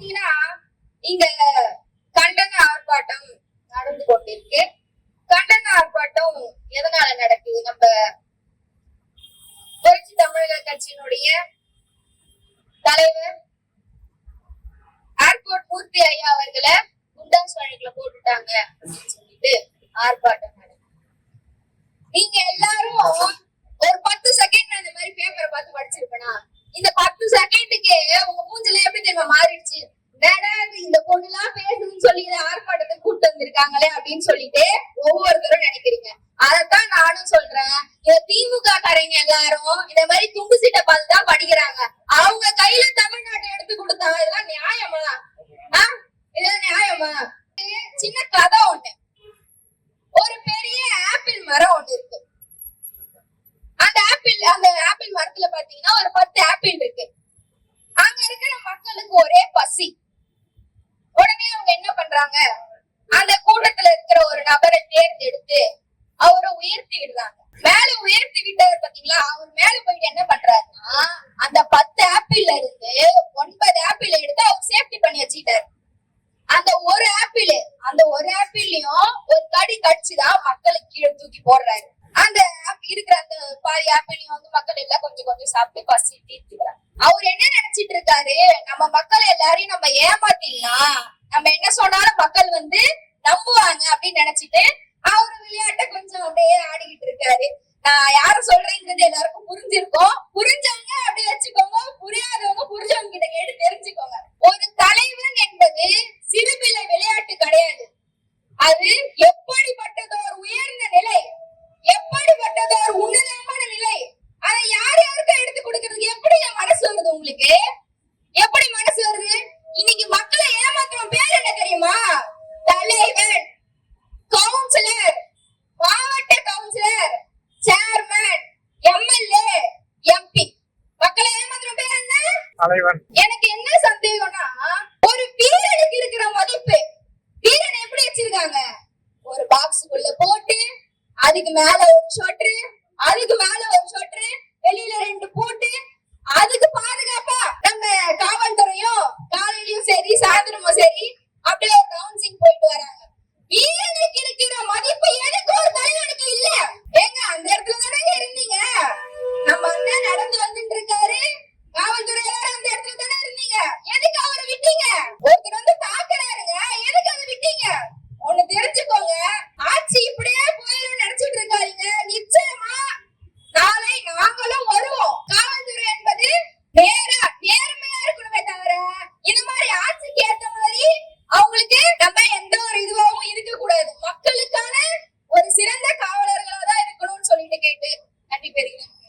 பாத்தீங்கன்னா இங்க கண்டன ஆர்ப்பாட்டம் நடந்து கொண்டிருக்கு. கண்டன ஆர்ப்பாட்டம் எதனால நடக்குது? நம்ம புரட்சி தமிழக கட்சியினுடைய தலைவர் ஏர்போர்ட் மூர்த்தி ஐயா அவர்களை குண்டாஸ் வழக்குல போட்டுட்டாங்க அப்படின்னு சொல்லிட்டு ஆர்ப்பாட்டம் நடக்குது. நீங்க எல்லாரும் ஒரு 10 செகண்ட் அந்த மாதிரி பேப்பரை பார்த்து படிச்சிருப்பனா? இந்த 10 செகண்டுக்கு உங்க மூஞ்சில எப்படி தெரியுமா மாறிடுச்சு? இந்த பொண்ணுலாம் பேசணும்னு சொல்லி ஆர்ப்பாட்டத்தை கூட்டு வந்திருக்காங்களே அப்படின்னு சொல்லிட்டு ஒவ்வொருத்தரும் நினைக்கிறீங்க. அதத்தான் நானும் சொல்றேன். இந்த திமுக காரங்க எல்லாரும் இந்த மாதிரி துண்டு சீட்டை பார்த்துதான் படிக்கிறாங்க. அவங்க கையில தமிழ்நாட்டை எடுத்து கொடுத்தா இதெல்லாம் நியாயமா? இதெல்லாம் நியாயமா? சின்ன கதை ஒண்ணு. ஒரு பெரிய ஆப்பிள் மரம் ஒண்ணு இருக்கு. அந்த ஆப்பிள் மரத்துல பாத்தீங்கன்னா ஒரு 10 ஆப்பிள் இருக்கு. அங்க இருக்கிற மக்களுக்கு ஒரே பசி. உடனே அவங்க என்ன பண்றாங்க? அந்த கூட்டத்துல இருக்கிற ஒரு நபரை தேர்ந்தெடுத்து அவரை உயர்த்தி விடுறாங்க. மேல உயர்த்தி விட்டவர் பாத்தீங்களா, அவர் மேல போயிட்டு என்ன பண்றாருன்னா அந்த 10 ஆப்பிள்ல இருந்து 9 ஆப்பிள் எடுத்து அவர் சேஃப்டி பண்ணி வச்சுக்கிட்டாரு. அந்த ஒரு ஆப்பிள்லயும் ஒரு கடி கடிச்சுதான் மக்களுக்கு கீழே தூக்கி போடுறாரு. அந்த இருக்கிற அந்த பாதி ஆப்பிளையும் வந்து மக்கள் எல்லாம் கொஞ்சம் கொஞ்சம் சாப்பிட்டு பசி தீர்த்துக்கிறாங்க. அவர் என்ன நினைச்சிட்டு இருக்காரு? நம்ம மக்கள் எல்லாரையும் நம்ம ஏமாத்திடலாம், நம்ம என்ன சொன்னாலும் மக்கள் வந்து நம்புவாங்க அப்படின்னு நினைச்சிட்டு அவரு விளையாட்ட கொஞ்சம் அப்படியே ஆடிக்கிட்டு இருக்காரு. நான் யார சொல்றேங்கிறது எல்லாருக்கும் புரிஞ்சிருக்கோம். புரிஞ்சவங்க அப்படியே வச்சுக்கோங்க, புரியாதவங்க புரிஞ்சவங்க கிட்ட கேட்டு தெரிஞ்சுக்கோங்க. ஒரு தலைவன் என்பது சிறுபிள்ளை விளையாட்டு கிடையாது. அது எப்படிப்பட்டதோர் உயர்ந்த நிலை, எப்படிப்பட்டதோர் உன்னதமான நிலை. அதை யார் யாருக்கும் எடுத்து கொடுக்கறதுக்கு எப்படி மனசு வருது? உங்களுக்கு எப்படி மனசு வருது? இன்னைக்கு மக்களை ஏமாத்துறோம். பேர் என்ன தெரியுமா? தலைவர், கவுன்சிலர், மாவட்ட கவுன்சிலர், சேர்மன், எம்எல்ஏ, எம்பி. மக்களை ஏமாத்துறோம் பேர் என்ன? தலைவன். எனக்கு என்ன சந்தேகம்னா, ஒரு வீரனுக்கு இருக்கிற மதிப்பு, வீரன் எப்படி வச்சிருக்காங்க? ஒரு பாக்ஸுக்குள்ள போட்டு அதுக்கு மேல ஒரு ஷர்ட், அதுக்கு மேல